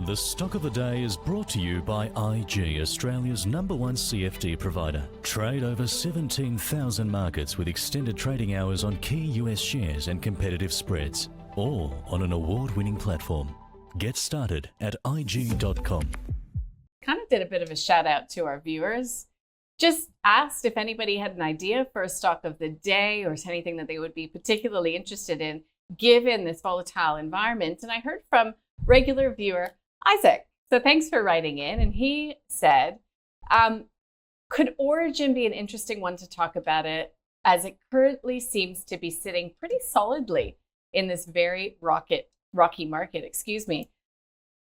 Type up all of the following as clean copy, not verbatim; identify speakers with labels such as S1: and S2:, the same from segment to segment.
S1: The Stock of the Day is brought to you by IG, Australia's #1 CFD provider. Trade over 17,000 markets with extended trading hours on key US shares and competitive spreads, all on an award-winning platform. Get started at IG.com.
S2: Kind of did a bit of a shout out to our viewers. Just asked if anybody had an idea for a stock of the day or anything that they would be particularly interested in given this volatile environment. And I heard from regular viewer Isaac. So thanks for writing in. And he said, could Origin be an interesting one to talk about it, as it currently seems to be sitting pretty solidly in this very rocky market,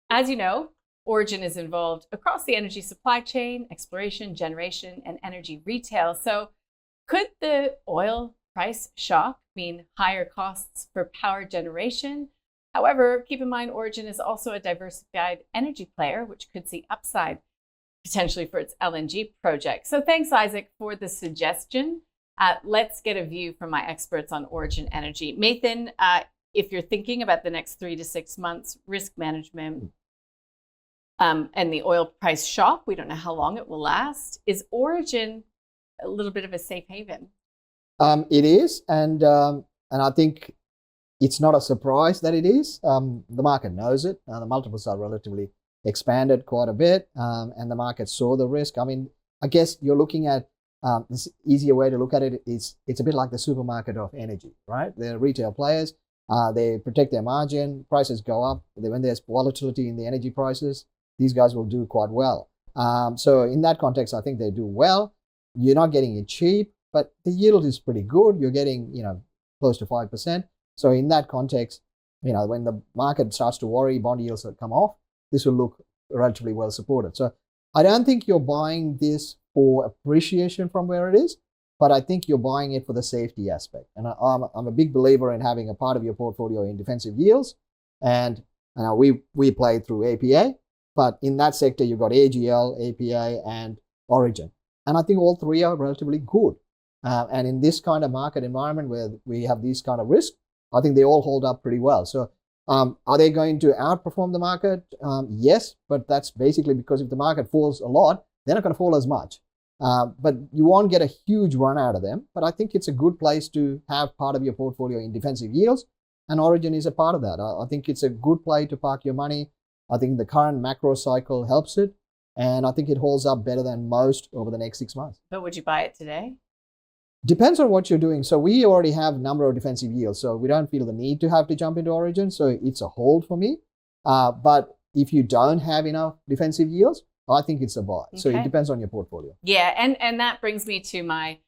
S2: As you know, Origin is involved across the energy supply chain, exploration, generation, and energy retail. So could the oil price shock mean higher costs for power generation? However, keep in mind, Origin is also a diversified energy player, which could see upside potentially for its LNG project. So thanks, Isaac, for the suggestion. Let's get a view from my experts on Origin Energy. Nathan, if you're thinking about the next 3 to 6 months, risk management, and the oil price shock, we don't know how long it will last. Is Origin a little bit of a safe haven?
S3: It is, and I think it's not a surprise that it is. The market knows it. The multiples are relatively expanded quite a bit, and the market saw the risk. I mean, I guess you're looking at this easier way to look at it is it's a bit like the supermarket of energy, right? They're retail players. They protect their margin. Prices go up. When there's volatility in the energy prices, these guys will do quite well. So in that context, I think they do well. You're not getting it cheap, but the yield is pretty good. You're getting, close to 5%. So in that context, when the market starts to worry, bond yields will come off, this will look relatively well supported. So I don't think you're buying this for appreciation from where it is, but I think you're buying it for the safety aspect. And I'm a big believer in having a part of your portfolio in defensive yields. And we play through APA, but in that sector, you've got AGL, APA, and Origin. And I think all three are relatively good. And in this kind of market environment where we have these kind of risks, I think they all hold up pretty well. So are they going to outperform the market? Yes, but that's basically because if the market falls a lot, they're not going to fall as much. But you won't get a huge run out of them. But I think it's a good place to have part of your portfolio in defensive yields, and Origin is a part of that. I think it's a good play to park your money. I think the current macro cycle helps it, and I think it holds up better than most over the next 6 months.
S2: But would you buy it today?
S3: Depends on what you're doing. So we already have a number of defensive yields, so we don't feel the need to have to jump into Origin. So it's a hold for me. But if you don't have enough defensive yields, I think it's a buy. Okay. So it depends on your portfolio.
S2: Yeah, and that brings me to my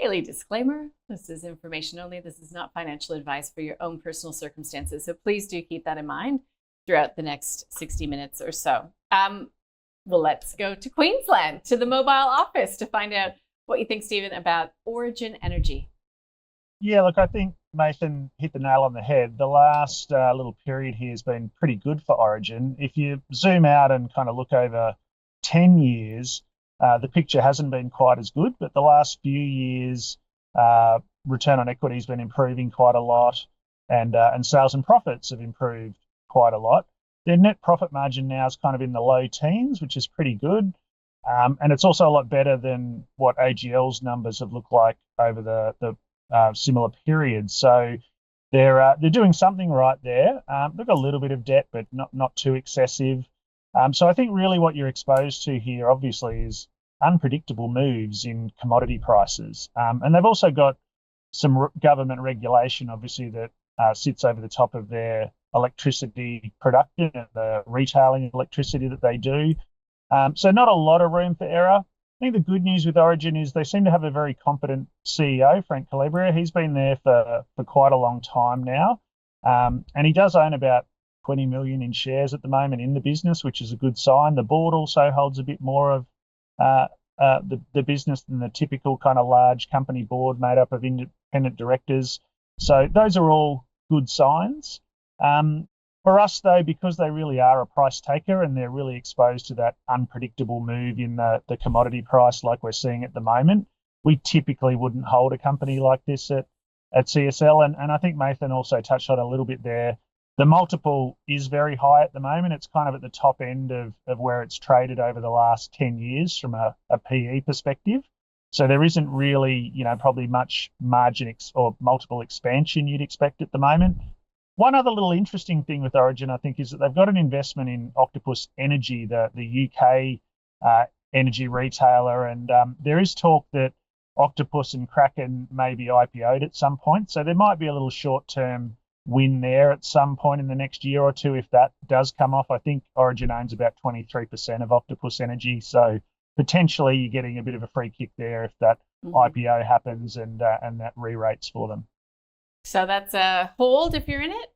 S2: daily disclaimer. This is information only. This is not financial advice for your own personal circumstances. So please do keep that in mind throughout the next 60 minutes or so. Well, let's go to Queensland, to the mobile office, to find out what you think, Stephen, about Origin Energy.
S4: Yeah, look, I think Nathan hit the nail on the head. The last little period here has been pretty good for Origin. If you zoom out and kind of look over 10 years, the picture hasn't been quite as good, but the last few years, return on equity has been improving quite a lot, and sales and profits have improved quite a lot. Their net profit margin now is kind of in the low teens, which is pretty good. And it's also a lot better than what AGL's numbers have looked like over the similar periods. So they're doing something right there. They've got a little bit of debt, but not too excessive. So I think really what you're exposed to here, obviously, is unpredictable moves in commodity prices. And they've also got some government regulation, obviously, that sits over the top of their electricity production and the retailing of electricity that they do. So not a lot of room for error. I think the good news with Origin is they seem to have a very competent CEO, Frank Calabria. He's been there for quite a long time now. And he does own about 20 million in shares at the moment in the business, which is a good sign. The board also holds a bit more of the business than the typical kind of large company board made up of independent directors. So those are all good signs. For us, though, because they really are a price taker and they're really exposed to that unpredictable move in the commodity price like we're seeing at the moment, we typically wouldn't hold a company like this at CSL. And I think Nathan also touched on a little bit there. The multiple is very high at the moment. It's kind of at the top end of where it's traded over the last 10 years from a PE perspective. So there isn't really, probably much margin or multiple expansion you'd expect at the moment. One other little interesting thing with Origin, I think, is that they've got an investment in Octopus Energy, the UK energy retailer, and there is talk that Octopus and Kraken may be IPO'd at some point. So there might be a little short-term win there at some point in the next year or two if that does come off. I think Origin owns about 23% of Octopus Energy, so potentially you're getting a bit of a free kick there if that IPO happens and that re-rates for them.
S2: So that's a hold if you're in it?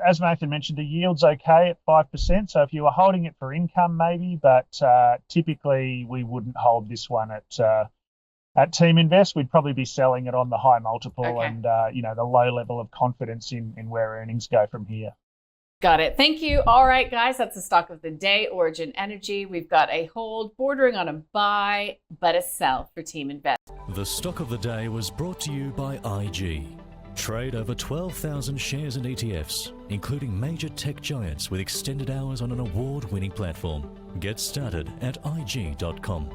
S4: As Nathan mentioned, the yield's okay at 5%. So if you were holding it for income, maybe, but typically we wouldn't hold this one at Team Invest. We'd probably be selling it on the high multiple and the low level of confidence in where earnings go from here.
S2: Got it. Thank you. All right, guys, that's the stock of the day, Origin Energy. We've got a hold bordering on a buy, but a sell for Team Invest.
S1: The stock of the day was brought to you by IG. Trade over 12,000 shares and ETFs, including major tech giants with extended hours on an award-winning platform. Get started at IG.com.